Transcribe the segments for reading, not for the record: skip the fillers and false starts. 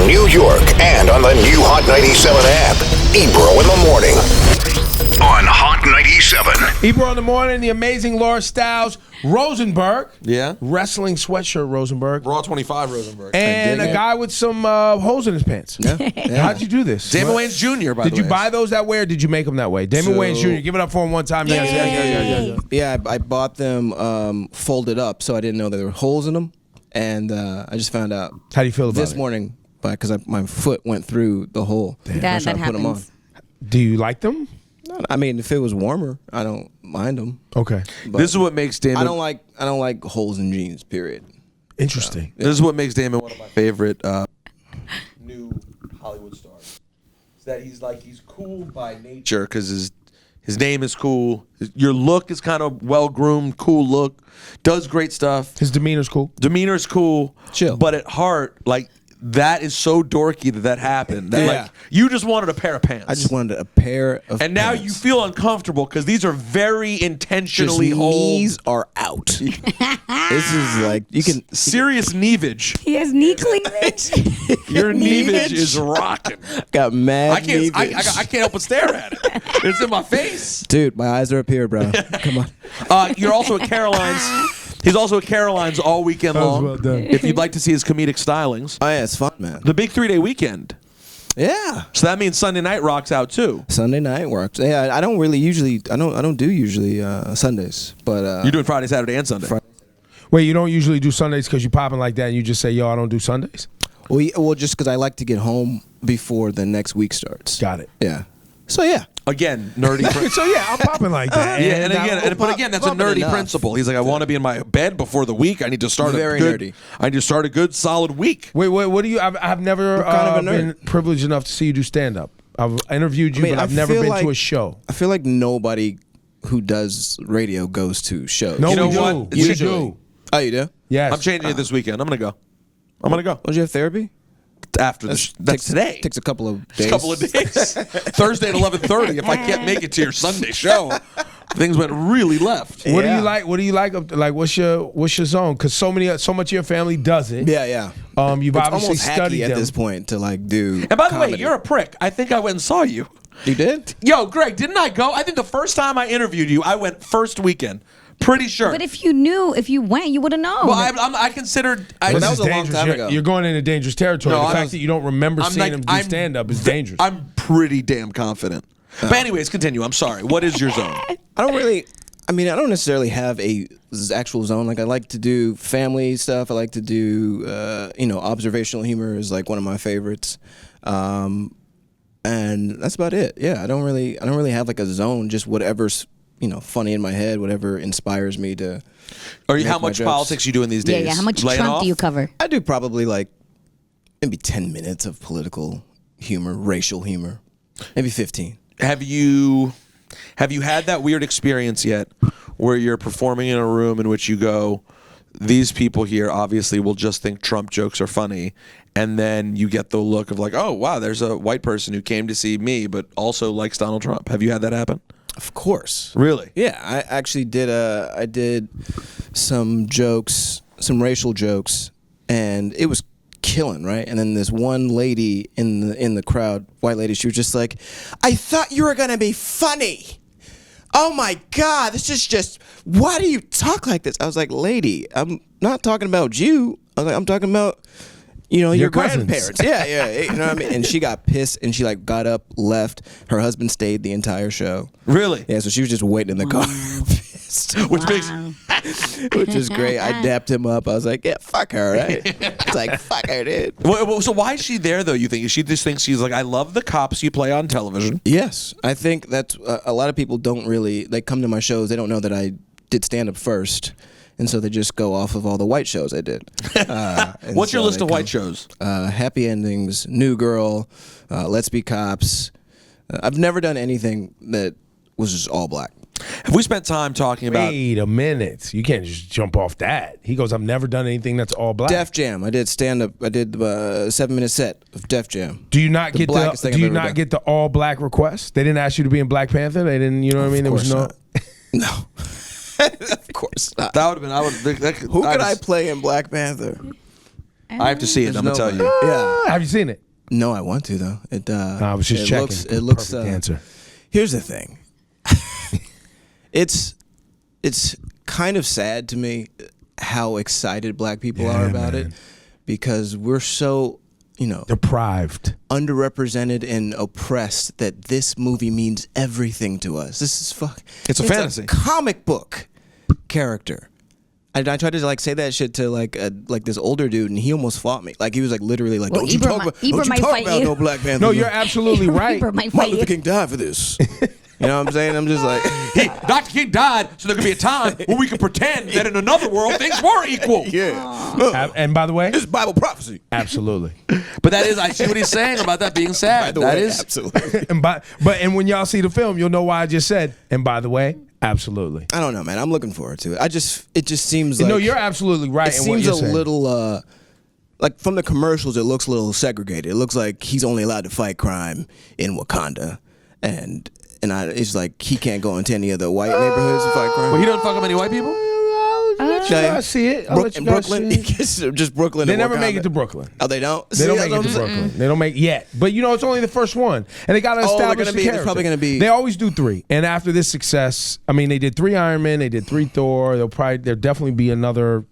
New York, and on the new Hot 97 app. Ebro in the morning on Hot 97. Ebro in the morning, the amazing Laura Stiles Rosenberg. Yeah. Wrestling sweatshirt Rosenberg. Raw 25 Rosenberg. And a guy with some holes in his pants. Yeah. How'd you do this? Damon Wayans Jr., by the way. Did you buy those that way or did you make them that way? Damon Wayans Jr., give it up for him one time. Yeah, I bought them folded up, so I didn't know there were holes in them. And I just found out How do you feel about this it? morning because my foot went through the hole. That Put them on. happens. Do you like them? I mean, if it was warmer, I don't mind them. Okay. But This is what makes Damon. I don't like holes in jeans. Period. Interesting. This is what makes Damon one of my favorite new Hollywood stars. Is that he's cool by nature because his name is cool. Your look is kind of well groomed, cool look. Does great stuff. His demeanor's cool. Demeanor's cool. Chill. But at heart, like that is so dorky that happened. That, Yeah. like you just wanted a pair of pants. I just wanted a pair of And now pants. you feel uncomfortable because these are very intentionally Just whole. knees are out. This is like you can. Serious neavage. He has knee cleavage. Your neavage is rocking. Got mad. I can't. I knees. can't help but stare at it. It's in my face. Dude, my eyes are up here, bro. Come on. You're also at Caroline's. He's also at Caroline's all weekend long. well done. If you'd like to see his comedic stylings, Oh yeah, it's fun, man. the big 3-day weekend. Yeah. So that means Sunday night rocks out too. Sunday night works. Yeah, I don't really usually. I don't do usually Sundays, but You're doing Friday, Saturday, and Sunday. Wait, you don't usually do Sundays because you popping like that and you just say, yo, I don't do Sundays? well, just because I like to get home before the next week starts. Got it. Yeah. So yeah. Again, nerdy. So yeah, I'm popping like that. Yeah, and I- again, but again, that's a Popping nerdy enough. principle. He's like, I want to be in my bed before the week. I need to start Very a good. nerdy. I need to start a good, solid week. Wait, what do you? I've never kind of a been nerd? privileged enough to see you do stand up. I've interviewed you, I mean, but I've I never feel been to like- a show. I feel like nobody who does radio goes to shows. No, You know we what? do. We Usually. do. Oh, you do? Yes. I'm changing it this weekend. I'm gonna go. Don't you have therapy? After that's today. Takes a couple of Just days. a couple of days. Thursday at 11:30. If I can't make it to your Sunday show, things went really left. What do Yeah. you like? What do you like? Like, what's your zone? Because so much of your family does it. Yeah, yeah. You've It's obviously almost hacky studied at them. this point to like do. And by the way, comedy. you're a prick. I think I went and saw you. You did? Yo, Greg, didn't I go? I think the first time I interviewed you, I went first weekend. Pretty sure. But if you went, you would have known. well, I considered. This that is was a long dangerous. time You're- ago. You're going into dangerous territory. No, the I fact was- that you don't remember I'm seeing like- him do I'm- stand up is dangerous. I'm pretty damn confident. But anyways, continue. I'm sorry. What is your zone? I don't necessarily have a actual zone. Like I like to do family stuff. I like to do, observational humor is like one of my favorites. And that's about it. Yeah, I don't really have like a zone. Just whatever's funny in my head, whatever inspires me to. Or how make my much jokes. politics you doing these days? yeah. How much Laying Trump off? do you cover? I do probably like maybe 10 minutes of political humor, racial humor, maybe 15. Have you had that weird experience yet where you're performing in a room in which you go, these people here obviously will just think Trump jokes are funny, and then you get the look of like, oh wow, there's a white person who came to see me but also likes Donald Trump. Have you had that happen? Of course. Really? Yeah, I actually did. I did some jokes, some racial jokes, and it was killing, right? And then this one lady in the crowd, white lady, she was just like, "I thought you were gonna be funny. Oh my God, this is just. Why do you talk like this?" I was like, "Lady, I'm not talking about you. I'm talking about." Your cousins. grandparents. Yeah, you know what I mean? And she got pissed and she like got up, left. Her husband stayed the entire show. Really? Yeah, so she was just waiting in the car, pissed. Which is great. I dapped him up. I was like, yeah, fuck her, right? It's like, fuck her, dude. So why is she there though? You think she just thinks she's like, I love the cops you play on television. Yes, I think that's a lot of people don't really, they come to my shows, they don't know that I did stand up first. And so they just go off of all the white shows I did. What's your so list they of white shows? Happy Endings, New Girl, Let's Be Cops. I've never done anything that was just all black. Have we spent time talking about? Wait a minute. You can't just jump off that. He goes, I've never done anything that's all black. Def Jam. I did stand up. I did a 7-minute set of Def Jam. Do you not The get blackest the thing Do I've you ever not done. get the all black request? They didn't ask you to be in Black Panther. They didn't. You know what I mean? There was no. No. Of course not. That would have been. Who could I play in Black Panther? I have to see it. I'm gonna tell you. Yeah. Have you seen it? No, I want to though. It. I was just it checking. It looks. Perfect answer. Here's the thing. It's kind of sad to me how excited black people are about it, because we're so, Deprived. underrepresented and oppressed that this movie means everything to us. This is It's a fantasy. comic book character. I tried to say that shit to this older dude, and he almost fought me. He was literally like, Well, "Don't you Ibra talk might- about, Ibra don't you might talk fight about you." no Black Panther." No, you're absolutely right. Ibra might fight Martin you. Luther King died for this. You know what I'm saying? I'm just like, Dr. King died, so there could be a time when we could pretend that in another world things were equal. yeah. And by the way, It's Bible prophecy. absolutely. But that is, I see what he's saying about that being sad. That is. Absolutely. And when y'all see the film, you'll know why I just said. And by the way, absolutely. I don't know, man. I'm looking forward to it. It just seems like. No, you're absolutely right. It in what seems you're a saying. little, from the commercials, it looks a little segregated. It looks like he's only allowed to fight crime in Wakanda. And it's like he can't go into any of the white neighborhoods and fight crime. Well, he doesn't fuck up any white people? I'll let you guys see it. I'll let you in guys Brooklyn, see it. just Brooklyn. They and never Wakanda. make it to Brooklyn. Oh, they don't. They don't make it to Brooklyn. They don't make yet. But it's only the first one, and they got to Oh, they're establish gonna the be- character. there's probably gonna be- They always do 3, and after this success, they did 3 Iron Man, they did 3 Thor. There'll definitely be another.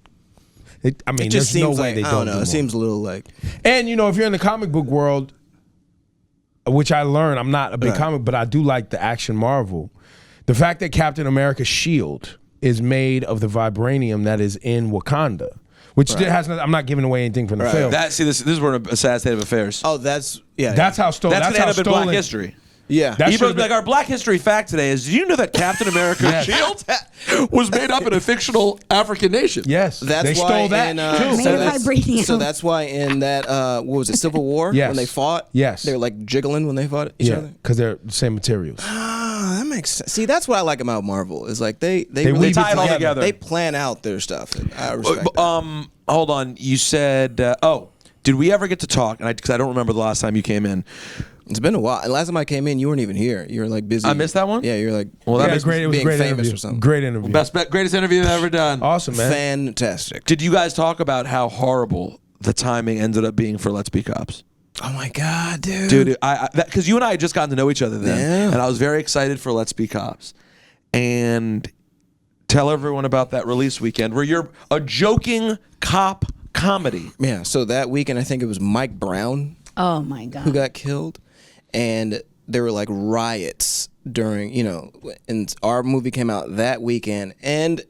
It just there's no seems way like, they I don't don't know. do It more. seems a little like. And if you're in the comic book world, which I learned, I'm not a big comic, but I do like the action Marvel. The fact that Captain America's shield is made of the vibranium that is in Wakanda, which has I'm not giving away anything from the film. This is where a sad state of affairs. Oh, that's That's how stolen. That's going to end up in Black history. yeah. That Ebro's should've like, our Black History fact today is, did you know that Captain America's Yes. shield was made up in a fictional African nation? Yes, That's they why stole that in, too. Made of vibranium. So that's why in that what was it, Civil War? Yes. When they fought? Yes. They were like jiggling when they fought each Yeah, other. because they're the same materials. Ah, that makes sense. See, that's what I like about Marvel. Is like they weave really it tie it all together. They plan out their stuff. And I respect that. Hold on. You said, did we ever get to talk? And because I don't remember the last time you came in. It's been a while. And last time I came in, you weren't even here. You were like busy. I missed that one? Yeah, you're like Well, that Yeah, makes great. It was a being great famous interview. or something. Great interview. greatest interview I've ever done. Awesome, man. Fantastic. Did you guys talk about how horrible the timing ended up being for Let's Be Cops? Oh my god, dude. Dude, because you and I had just gotten to know each other then, Yeah. and I was very excited for Let's Be Cops. And tell everyone about that release weekend where you're a joking cop comedy. Yeah. So that weekend, I think it was Mike Brown Oh my God. who got killed, and there were like riots during, and our movie came out that weekend, and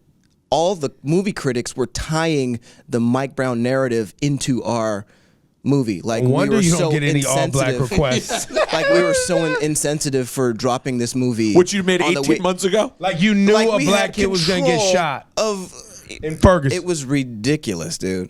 all the movie critics were tying the Mike Brown narrative into our movie. Like, No wonder we were you don't so get any all-black insensitive. requests. Like, we were so insensitive for dropping this movie, Which you made on the 18 months ago? Like you knew Like, a we black had kid was going to get control shot of. in Ferguson. It was ridiculous, dude.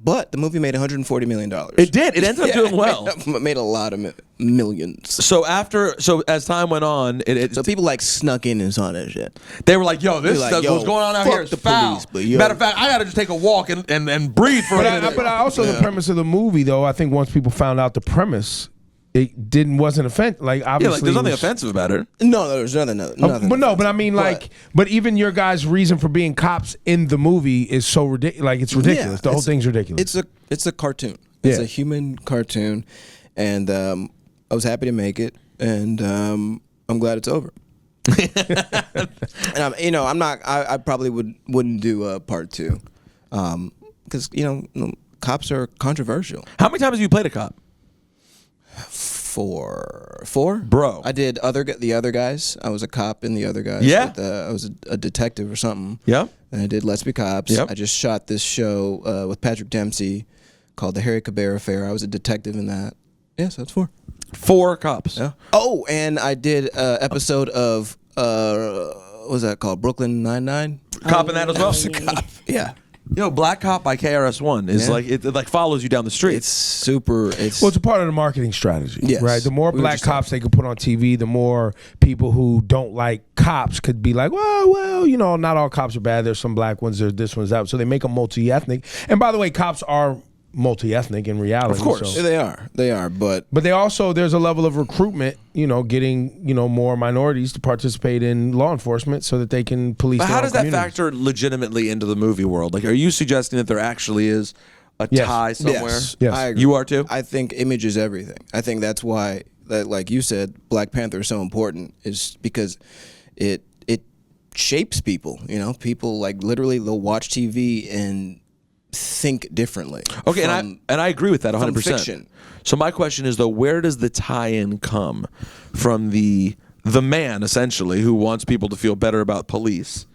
But the movie made $140 million. It did. It ended up doing well. Made a lot of millions. So as time went on, So people snuck in and saw that shit. they were like, "Yo, this Like, stuff, yo, what's going on out fuck here is the foul." police, but yo- Matter of fact, I got to just take a walk and breathe for a minute. But I also the premise of the movie, though, I think once people found out the premise, it wasn't offensive. Like obviously, there's nothing it was- offensive about it. No, there's nothing. But I mean, but even your guys' reason for being cops in the movie is so ridiculous. Like it's ridiculous. The whole thing's ridiculous. It's a cartoon. It's Yeah. a human cartoon, and I was happy to make it, and I'm glad it's over. And I'm not. I probably wouldn't do a part 2, because cops are controversial. How many times have you played a cop? Four, Bro. I did the other guys. I was a cop in the other guys. Yeah? I was a detective or something. Yep. And I did Let's Be Cops. Yep. I just shot this show with Patrick Dempsey called The Harry Caber Affair. I was a detective in that. Yeah, so that's 4. 4 cops. Yeah. Oh, and I did an episode of what was that called? Brooklyn Nine-Nine. Cop in that as well. Yeah. Black Cop by KRS-One is Yeah. like it like follows you down the street. It's super. It's Well, it's a part of the marketing strategy, Yes. right? The more We were black just cops they could put on TV, the more people who don't like cops could be like, well, not all cops are bad. There's some black ones. There's this one's that. So they make them multi-ethnic. And by the way, cops are multi-ethnic in reality. Of course. so- they are, but But there's a level of recruitment, getting, more minorities to participate in law enforcement so that they can police But their how own does that communities. factor legitimately into the movie world? Like, are you suggesting that there actually is a Yes. tie somewhere. Yes. I agree. You are too? I think image is everything. I think that's why, that, like you said, Black Panther is so important, is because it shapes people. You know, people like literally they'll watch TV and think differently. Okay, and I agree with that 100%. fiction. So my question is though, where does the tie-in come from the man essentially who wants people to feel better about police,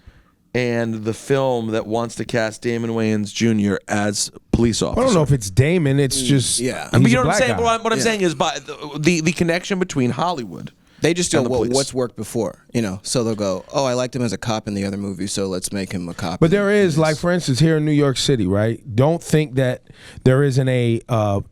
and the film that wants to cast Damon Wayans Jr. as police officer? I don't know if it's Damon. It's just yeah. But he's you a know what I'm black saying? guy. What I'm saying is by the connection between Hollywood. They just go, And the well, police. what's worked before, you know? So they'll go, oh, I liked him as a cop in the other movie, so let's make him a cop. But there is, like, for instance, here in New York City, right? Don't think that there isn't a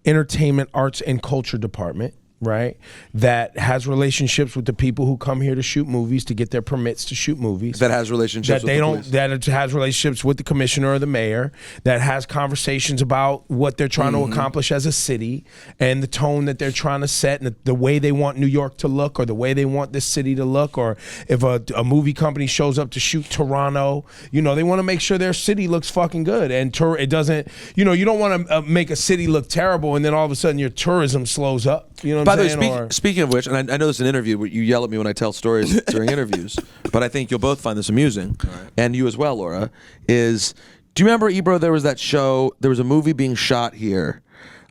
entertainment, arts, and culture department, right? That has relationships with the people who come here to shoot movies, to get their permits to shoot movies. That has relationships that with they the don't police. that it has relationships with the commissioner or the mayor, that has conversations about what they're trying to accomplish as a city and the tone that they're trying to set and the way they want New York to look or the way they want this city to look. Or if a movie company shows up to shoot Toronto, you know, they want to make sure their city looks fucking good, and it doesn't, you know, you don't want to make a city look terrible and then all of a sudden your tourism slows up, you know what By I'm the saying? way, speaking of which, and I know this is an interview, but you yell at me when I tell stories during interviews, but I think you'll both find this amusing, and you as well, Laura, is, do you remember, Ebro, there was that show, there was a movie being shot here.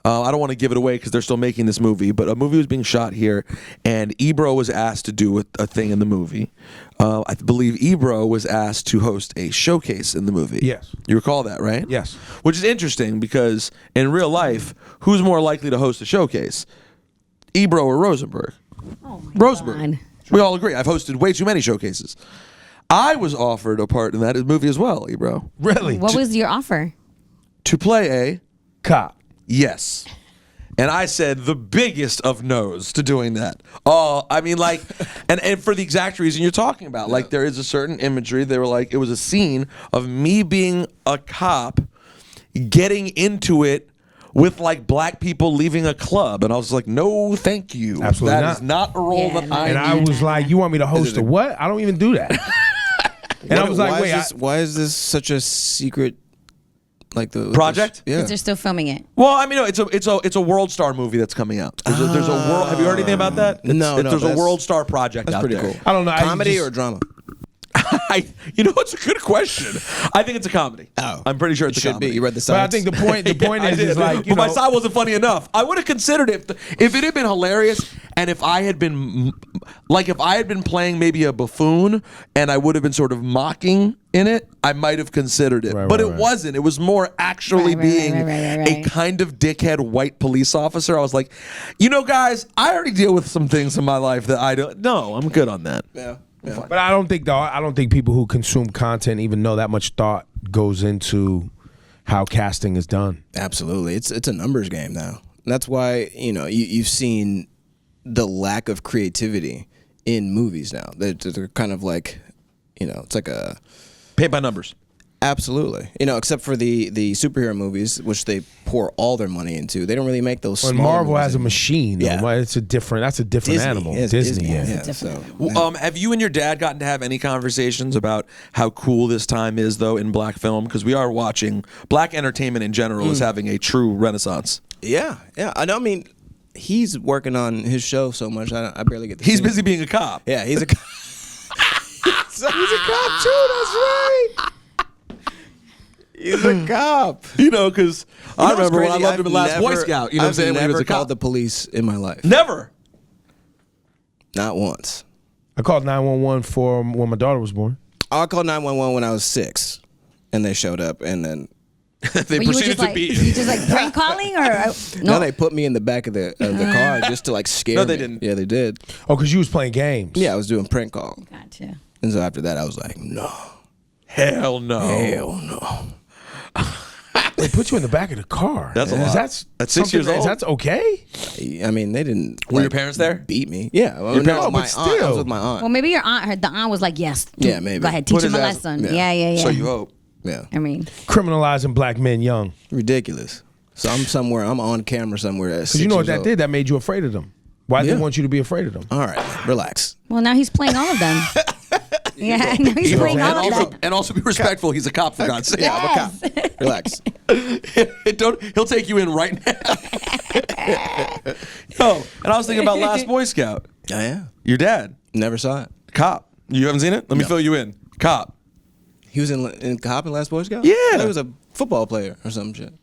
I don't want to give it away because they're still making this movie, but a movie was being shot here, and Ebro was asked to do a thing in the movie. I believe Ebro was asked to host a showcase in the movie. Yes. You recall that, right? Yes. Which is interesting because in real life, who's more likely to host a showcase? Ebro or Rosenberg? Oh my Rosenberg. God. We all agree. I've hosted way too many showcases. I was offered a part in that movie as well, Ebro. Really? What was your offer? To play a Cop. yes. And I said the biggest of no's to doing that. Oh, I mean, like, and for the exact reason you're talking about. Like, there is a certain imagery. They were like, it was a scene of me being a cop, getting into it with like black people leaving a club, and I was like, no, thank you. Absolutely That not. is not a role Yeah, that no. I And need. I was like, you want me to host a what? I don't even do that. And I was like, why wait, why is this such a secret, like the Project? Yeah. Because they're still filming it. Well, I mean, no, it's a World Star movie that's coming out. There's a world. Have you heard anything about that? No, There's a that's- World Star project That's out pretty there. cool. I don't know. I Comedy just- or drama? You know, it's a good question. I think it's a comedy. Oh. I'm pretty sure it's It a should comedy. be. You read the But I sides? think the point I is did. like, you but my know, side wasn't funny enough. I would have considered it if it had been hilarious, and if I had been playing maybe a buffoon, and I would have been sort of mocking in it, I might have considered it. Right, but right, it right. wasn't. It was more actually Right, right, being right. a kind of dickhead white police officer. I was like, you know, guys, I already deal with some things in my life that I don't. No, I'm good on that. Yeah. but I don't think people who consume content even know that much thought goes into how casting is done. Absolutely. It's a numbers game now. And that's why, you know, you've seen the lack of creativity in movies now. They're kind of like, you know, it's like a... Paint by numbers. Absolutely. You know, except for the superhero movies, which they pour all their money into. They don't really make those When smaller Marvel movies has a anymore. machine, Yeah. though, that's a different Disney. animal. Yes, Disney, yeah. yeah. different So, Have you and your dad gotten to have any conversations about how cool this time is, though, in black film? Because we are watching black entertainment in general is having a true renaissance. yeah. I know. I mean, he's working on his show so much, I barely get to He's see busy him. being a cop. Yeah, he's a cop. So he's a cop, too. That's right. He's a cop. You know, because I You know what's remember when I crazy? loved him in Last I've Boy never- Scout. You know what I'm I've saying? When he was never a cop. called the police in my life. Never. Not once. I called 911 for when my daughter was born. I called 911 when I was 6, and they showed up, and then They But you were proceeded just to like, beat you just like prank calling or no, they put me in the back of the car just to like scare me. No, they didn't. Yeah, they did. Oh, because you was playing games. Yeah, I was doing prank call, Gotcha. and so after that, I was like, no, Hell no. hell no. They put you in the back of the car. That's a lot. That's At 6 years something- old? That's okay. I mean, they didn't. Were your parents there? Beat me. Yeah, well, parents- no, Oh, my but aunt. I was still. with my aunt. Well, maybe your aunt, the aunt was like, yes. Yeah, maybe. Go ahead, Put teach him his a ass- lesson. yeah. Yeah. So you hope. Yeah, I mean, Criminalizing black men young. ridiculous. So I'm somewhere. I'm on camera somewhere. Because you know what that did? That made you afraid of them. Why did Yeah. they want you to be afraid of them? All right, relax. well, now he's playing all of them. Yeah, no, he's playing all of that. And also be respectful. He's a cop, for God's sake. Yeah, I'm a cop. Relax. He'll take you in right now. Yo, and I was thinking about Last Boy Scout. Oh, yeah. Your dad, Never saw it. cop. You haven't seen it? Let me fill you in. Cop. He was in cop in Last Boy Scout? Yeah. I thought he was a football player or some shit.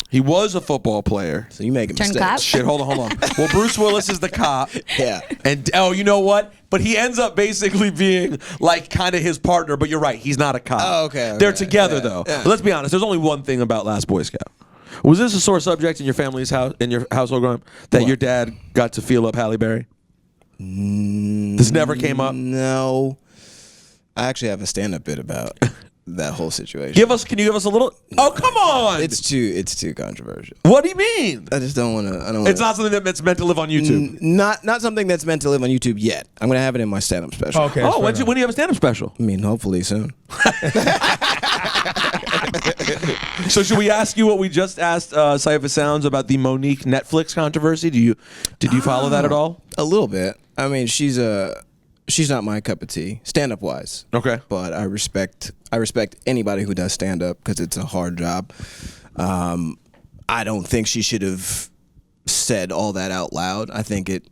He was a football player. So you making Turn mistakes. cop? Shit, hold on. Well, Bruce Willis is the cop. Yeah. And you know what? But he ends up basically being like kind of his partner. But you're right, he's not a cop. Oh, okay. They're together Yeah, though. yeah. But let's be honest. There's only one thing about Last Boy Scout. Was this a sore subject in your family's house, in your household growing up, that your dad got to feel up Halle Berry? This never came up. No. I actually have a stand-up bit about that whole situation. Can you give us a little? Oh, come on! It's too controversial. What do you mean? I just don't want to. I don't. It's not something that's meant to live on YouTube. Not something that's meant to live on YouTube yet. I'm gonna have it in my stand-up special. Okay. Oh, when do you have a stand-up special? I mean, hopefully soon. So should we ask you what we just asked Cypher Sounds about the Monique Netflix controversy? Did you follow that at all? A little bit. I mean, she's not my cup of tea, stand-up wise. Okay. But I respect anybody who does stand-up because it's a hard job. I don't think she should have said all that out loud. I think it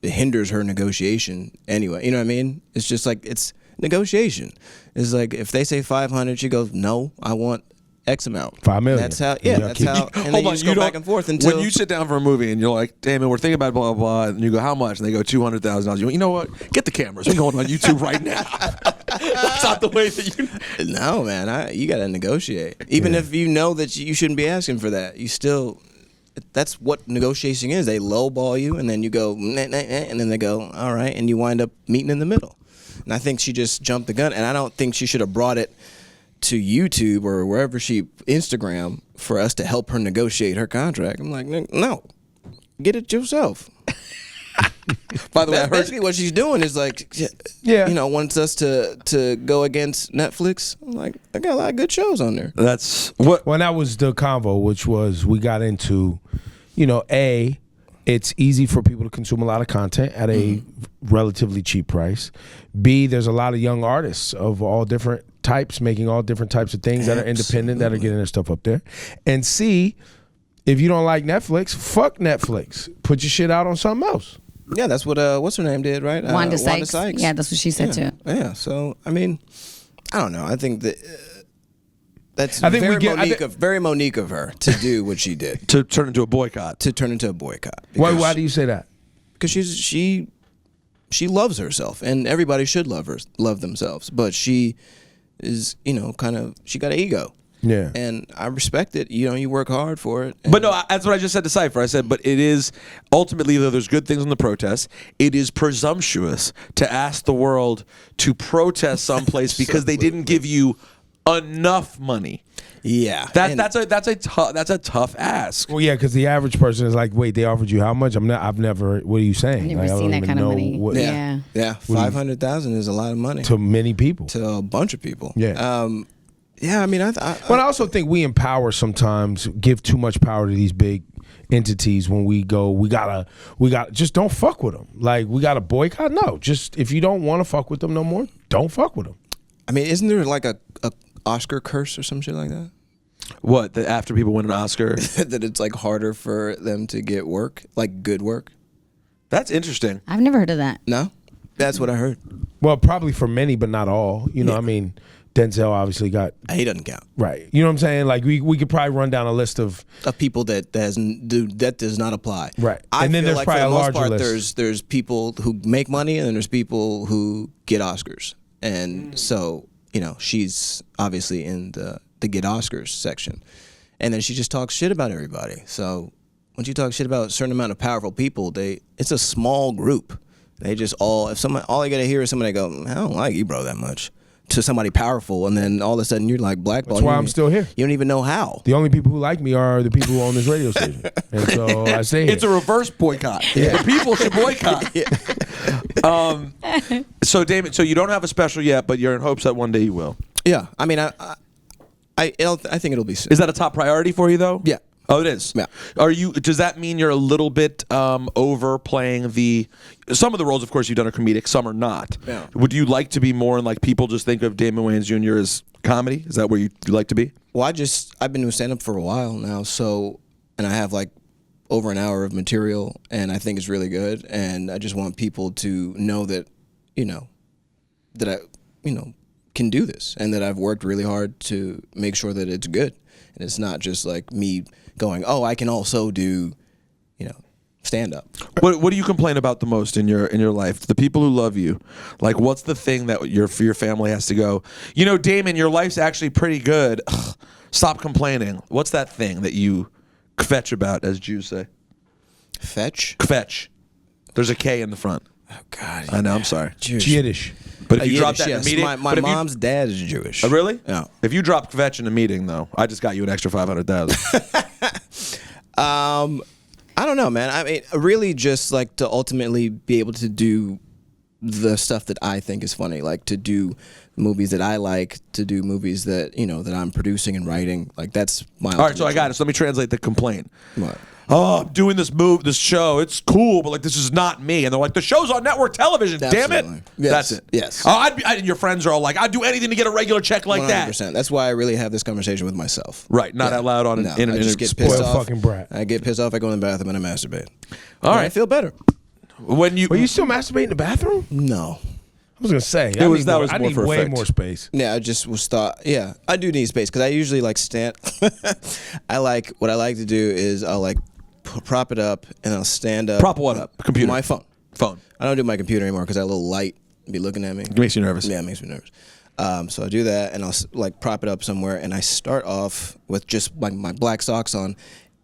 hinders her negotiation anyway. You know what I mean? It's just like it's negotiation. It's like if they say 500, she goes, "No, I want X amount." 5 million. That's how. Yeah, Yeah, that's how. And then you just go back and forth until when you sit down for a movie and you're like, Damon, we're thinking about blah blah blah, and you go, how much? And they go $200,000. You know what? Get the cameras. We're going on YouTube right now. That's not the way that you. No, man. You got to negotiate. Even if you know that you shouldn't be asking for that, you still. That's what negotiation is. They lowball you, and then you go, nah, nah, nah, and then they go, all right, and you wind up meeting in the middle. And I think she just jumped the gun, and I don't think she should have brought it to YouTube or wherever Instagram for us to help her negotiate her contract. I'm like, no, get it yourself. By the way, I heard Basically what she's doing is like, wants us to go against Netflix. I'm like, I got a lot of good shows on there. that's what. Well, that was the convo, which was we got into, it's easy for people to consume a lot of content at a relatively cheap price. B, there's a lot of young artists of all different types making all different types of things that are independent, that are getting their stuff up there. And C, if you don't like Netflix, fuck Netflix. Put your shit out on something else. Yeah, that's what what's her name did, right? Wanda Sykes. Yeah, that's what she said too. Yeah, so I mean, I don't know. I think that that's I think very Monique of her to do what she did. To turn into a boycott. To turn into a boycott. Why do you say that? Because she loves herself, and everybody should love themselves. But she is, she got an ego. Yeah. And I respect it. You work hard for it. But no, that's what I just said to Cypher. I said, but it is ultimately, though there's good things in the protests, it is presumptuous to ask the world to protest someplace because they didn't give you enough money. Yeah. That's a tough ask. Well, yeah, because the average person is like, wait, they offered you how much? I've never. What are you saying? I've never Like, I seen don't that even kind of know money. what- Yeah. $500,000 is a lot of money to many people. to a bunch of people. Yeah. Yeah, I mean, But I also think we empower sometimes, give too much power to these big entities when we go, we gotta just don't fuck with them. Like, we gotta boycott. No, just if you don't want to fuck with them no more, don't fuck with them. I mean, isn't there like a Oscar curse or some shit like that? What, that after people win an Oscar? That it's like harder for them to get work, like good work? That's interesting. I've never heard of that. No? That's what I heard. Well, probably for many, but not all. I mean, Denzel obviously got He doesn't count. right. You know what I'm saying? Like we could probably run down a list of People that does not apply. Right. I And then feel there's like probably for a the most larger part, list. there's people who make money and then there's people who get Oscars. And so, she's obviously in the get Oscars section. And then she just talks shit about everybody. So when you talk shit about a certain amount of powerful people, it's a small group. They just all you gotta hear is somebody go, I don't like you, bro, that much. To somebody powerful, and then all of a sudden you're like blackball. That's why I'm still here. You don't even know how. The only people who like me are the people who own this radio station. And so I say It's a reverse boycott. The people should boycott. So Damon, so you don't have a special yet, but you're in hopes that one day you will. Yeah, I mean, I think it'll be soon. Is that a top priority for you though? Yeah, Oh, it is. Yeah. Does that mean you're a little bit overplaying some of the roles? Of course, you've done are comedic. Some are not. Yeah. Would you like to be more in like people just think of Damon Wayans Jr. as comedy? Is that where you like to be? Well, I've been doing stand up for a while now, and I have like over an hour of material, and I think it's really good, and I just want people to know that, that I, can do this, and that I've worked really hard to make sure that it's good, and it's not just like me going, oh, I can also do, stand up. What do you complain about the most in your life? The people who love you, like what's the thing that your family has to go? Damon, your life's actually pretty good. Ugh, stop complaining. What's that thing that you kvetch about, as Jews say? Fetch? Kvetch. There's a K in the front. Oh God! I know. I'm sorry. Jewish. Yiddish. But if you drop that in a yes. meeting, My mom's dad is Jewish. Oh, really? Yeah. If you drop kvetch in a meeting, though, I just got you an extra 500,000. I don't know, man. I mean, really just like to ultimately be able to do the stuff that I think is funny, like to do movies that I like, to do movies that, that I'm producing and writing. Like that's my All right, so I got it. So let me translate the complaint. What? Oh, I'm doing this show. It's cool, but like this is not me. And they're like, the show's on network television. Damn Absolutely. it. Yes. That's it. Yes. Oh, and your friends are all like, I'd do anything to get a regular check like 100%. that. That's why I really have this conversation with myself. Right, not out loud on No, an I just get spoiled pissed off. fucking brat. I get pissed off. I go in the bathroom and I masturbate. All right. I feel better. When you, Were you still masturbating in the bathroom? No. I was gonna say That was I more need for way effect. more space. Yeah, I just was thought. Yeah, I do need space because I usually like stand. What I like to do is I'll like prop it up and I'll stand up. Prop what up? Computer. My phone. Phone. I don't do my computer anymore because that little light be looking at me. It makes you nervous. Yeah, it makes me nervous. So I do that and I'll like prop it up somewhere and I start off with just my black socks on.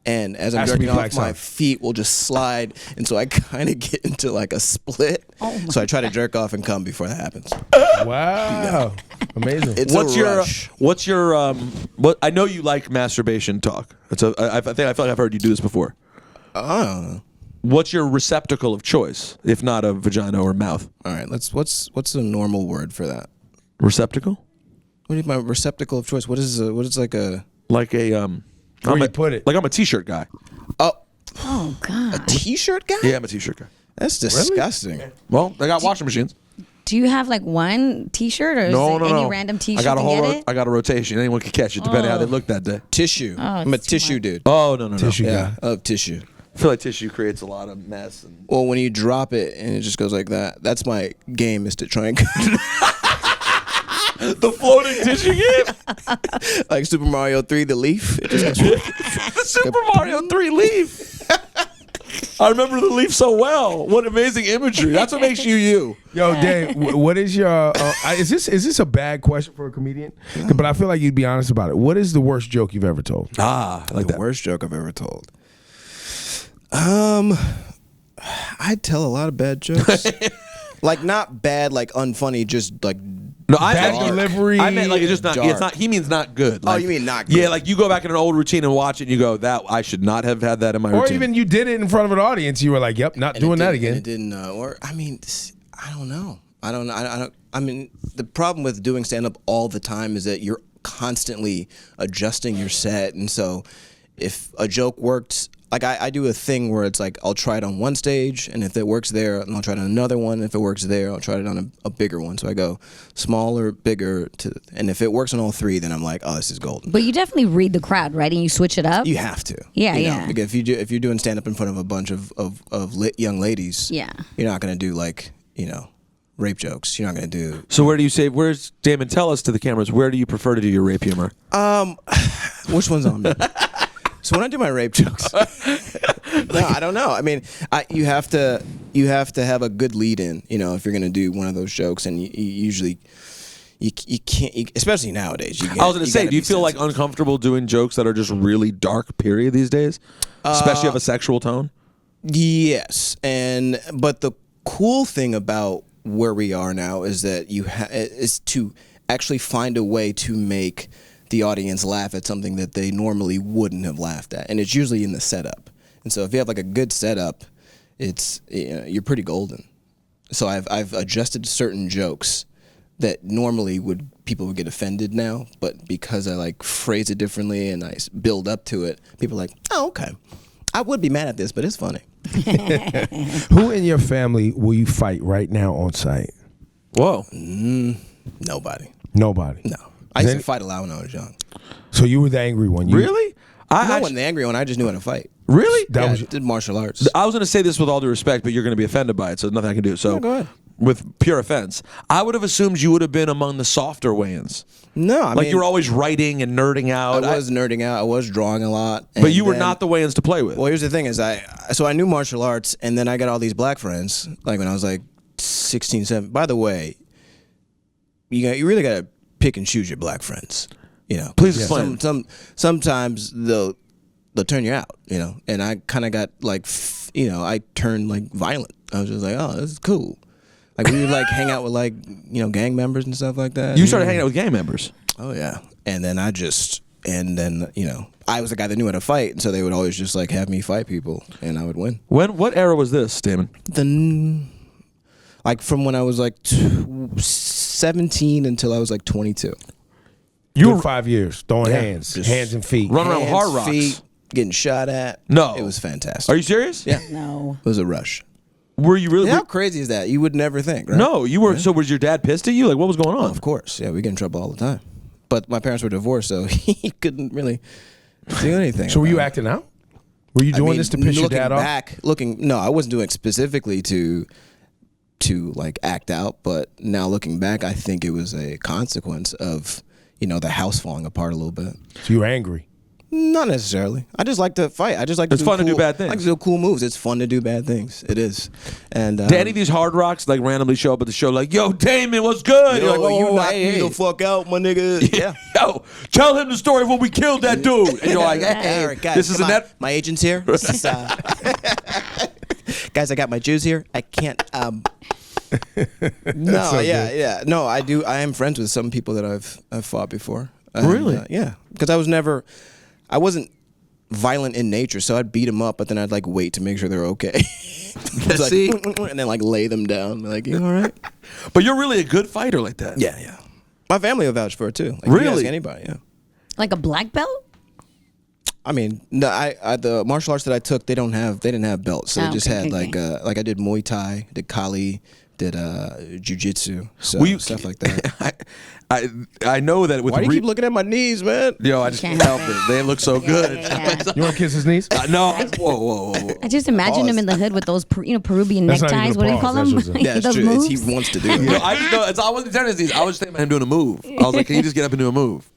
And as I'm Has to be jerking black off, my socks. feet will just slide, and so I kind of get into like a split. So I try to jerk off and come before that happens. Wow, amazing. It's What's a your rush. what? I know you like masturbation talk. I feel like I've heard you do this before. I don't know. What's your receptacle of choice, if not a vagina or mouth? All right, what's a normal word for that? Receptacle? What is my receptacle of choice? What is like a Like a Where you put it? Like I'm a t-shirt guy. Oh God. T-shirt guy? Yeah, I'm a t-shirt guy. That's disgusting. Well, they got washing machines. Do you have like one T-shirt or is No, it no, any no. random T-shirt I got a to whole. get it? I got a rotation. Anyone can catch it, depending how they look that day. Tissue. I'm a it's tissue smart. dude. Oh no. Tissue Yeah, guy. I love tissue. I feel like tissue creates a lot of mess. And Well, when you drop it and it just goes like that, that's my game is to try and the floating tissue game. like Super Mario 3, the leaf. It just goes The Super Mario 3 leaf. I remember the leaf so well. What amazing imagery. That's what makes you you. Yo, Dave, what is your? Is this a bad question for a comedian? But I feel like you'd be honest about it. What is the worst joke you've ever told? Ah, I like the that. worst joke I've ever told. I tell a lot of bad jokes. Like not bad, like unfunny, just like No, I Bad meant delivery. I meant like it's just not. Dark. It's not. He means not good. Oh, Like, you mean not Yeah, good. like you go back in an old routine and watch it, and you go, "That I should not have had that in my Or routine." even you did it in front of an audience. You were like, "Yep, not doing that And again." it didn't. Or I mean, I don't know. I don't. I mean, the problem with doing stand up all the time is that you're constantly adjusting your set, and so if a joke worked. Like I do a thing where it's like I'll try it on one stage, and if it works there, and I'll try it on another one. If it works there, I'll try it on a bigger one. So I go smaller, bigger, and if it works on all three, then I'm like, oh, this is golden. But you definitely read the crowd, right? And you switch it up. You have to. Yeah, you know? yeah. Because if you're doing stand up in front of a bunch of young ladies, Yeah. you're not gonna do like rape jokes. You're not gonna do. So where do you say? Where's Damon? Tell us to the cameras. Where do you prefer to do your rape humor? Which one's on me? So when I do my rape jokes, no, I don't know. I mean, you have to have a good lead in, if you're gonna do one of those jokes, and you usually you can't, especially nowadays. I was gonna say, do you feel like uncomfortable doing jokes that are just really dark? Period these days, especially of a sexual tone. Yes, but the cool thing about where we are now is that is to actually find a way to make the audience laugh at something that they normally wouldn't have laughed at, and it's usually in the setup. And so if you have like a good setup, it's you're pretty golden. So I've adjusted certain jokes that normally would people would get offended now, but because I like phrase it differently and I build up to it, people are like, oh, okay. I would be mad at this, but it's funny. Who in your family will you fight right now on site? Whoa. Nobody. Nobody. No. I used to fight a lot when I was young. So you were the angry one. Really? I wasn't the angry one. I just knew how to fight. Really? That Yeah, was I did martial arts. I was going to say this with all due respect, but you're going to be offended by it, so there's nothing I can do. So, go ahead. with pure offense, I would have assumed you would have been among the softer Wayans. No, I mean, You were always writing and nerding out. I was nerding out. I was drawing a lot. But you were then- not the Wayans to play with. Well, here's the thing: is I knew martial arts, and then I got all these black friends. Like when I was like 16, 17. By the way, you really got to pick and choose your black friends. You know, Please explain. Sometimes they'll turn you out. You know, and I kind of got like I turned like violent. I was just like, oh, this is cool. Like we would like hang out with like gang members and stuff like that. You started hanging out with gang members. Oh yeah, and then I was the guy that knew how to fight, and so they would always just like have me fight people, and I would win. What era was this, Damon? Then, like from when I was like 17 until I was like 22. you were 5 years throwing Yeah, hands just and feet. Run around with Hands, hard rocks. feet, getting shot at. No. It was fantastic. Are you serious? Yeah. No. It was a rush. Were you really? How crazy is that? You would never think, right? No, you were. So was your dad pissed at you? Like, what was going on? Of course. Yeah, we get in trouble all the time. But my parents were divorced, so he couldn't really do anything. So were you about it. acting out? Were you doing this to piss your dad off? No, I wasn't doing it specifically to like act out, but now looking back, I think it was a consequence of the house falling apart a little bit. So you were angry. Not necessarily. I just like to fight. I just like It's fun to do cool- bad things. I like to do cool moves. It's fun to do bad things. It is. And Did any of these hard rocks like randomly show up at the show like, yo, Damon, what's good? You're like, whoa, you whoa, knocked hey, me the fuck out, my nigga. Yeah. Yo, tell him the story of when we killed that dude. And you're like, hey, All right, guys, this is a come on. net. My agent's here. This is, guys, I got my Jews here. I can't. No, so yeah. No, I do. I am friends with some people that I've fought before. Really? Yeah, because I wasn't violent in nature, so I'd beat them up, but then I'd like wait to make sure they're okay. It's like, See? and then like lay them down. Like, you all right? But you're really a good fighter like that. Yeah. My family will vouch for it too. Like, Really? You ask anybody? Yeah. Like a black belt? I mean, no, I the martial arts that I took, they didn't have belts, so Oh, they just okay, had okay. like I did Muay Thai, did Kali, did jiu-jitsu, so Will you- stuff like that. I know that with Why do you keep looking at my knees, man? Yo, I just Can't can't help it. They look so good. Yeah. You want to kiss his knees? No, whoa. I just imagine him in the hood with those, Peruvian That's not even neckties. a What do you pause, call that's them? just a- Yeah, it's Those true. moves? He wants to do it. No, I wasn't telling these. I was thinking about him doing a move. I was like, can you just get up and do a move?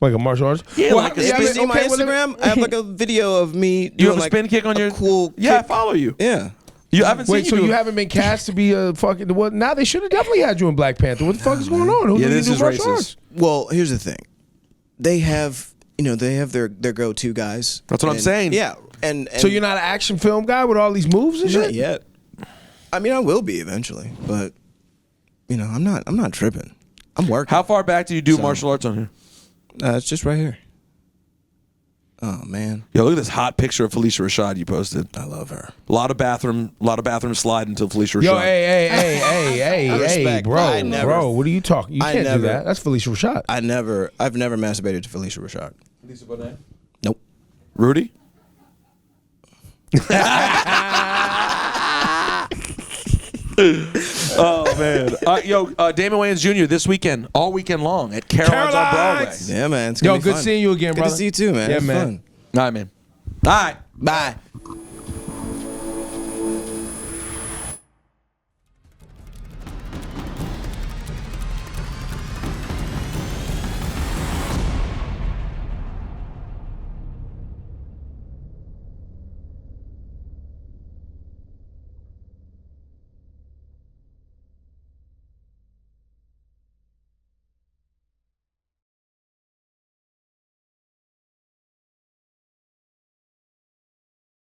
Like a martial arts? Yeah, like a You ever spin- see my okay, well, Instagram? I have like a video of me doing You have a like spin kick on a your cool Yeah, I kick. follow you. Yeah. You haven't Wait, seen so you. you haven't been cast to be a fucking... Well, now they should have definitely had you in Black Panther. What the fuck is going on? Who Yeah, knew you this do is martial racist. arts? Well, here's the thing. They have their go-to guys. That's what I'm And- saying. Yeah. And So you're not an action film guy with all these moves and not shit? yet. I mean, I will be eventually, but I'm not tripping. I'm working. How far back do you do martial arts on here? It's just right here. Oh man, Yo, look at this hot picture of Felicia Rashad you posted. I love her. A lot of bathroom slide until Felicia Rashad. Yo, hey, Respect, bro, I never- bro, what are you talking? You I can't do never- that. That's Felicia Rashad. I've never masturbated to Felicia Rashad. Lisa Bonet. Nope. Rudy? Oh man. Yo, Damon Wayans Jr. this weekend, all weekend long at Caroline's on Broadway. Caroline's! Yeah, man. It's Yo, gonna be good fun. seeing you again, Good brother. to see you too, man. Yeah, It's man. fun. All right, man. All right. Bye.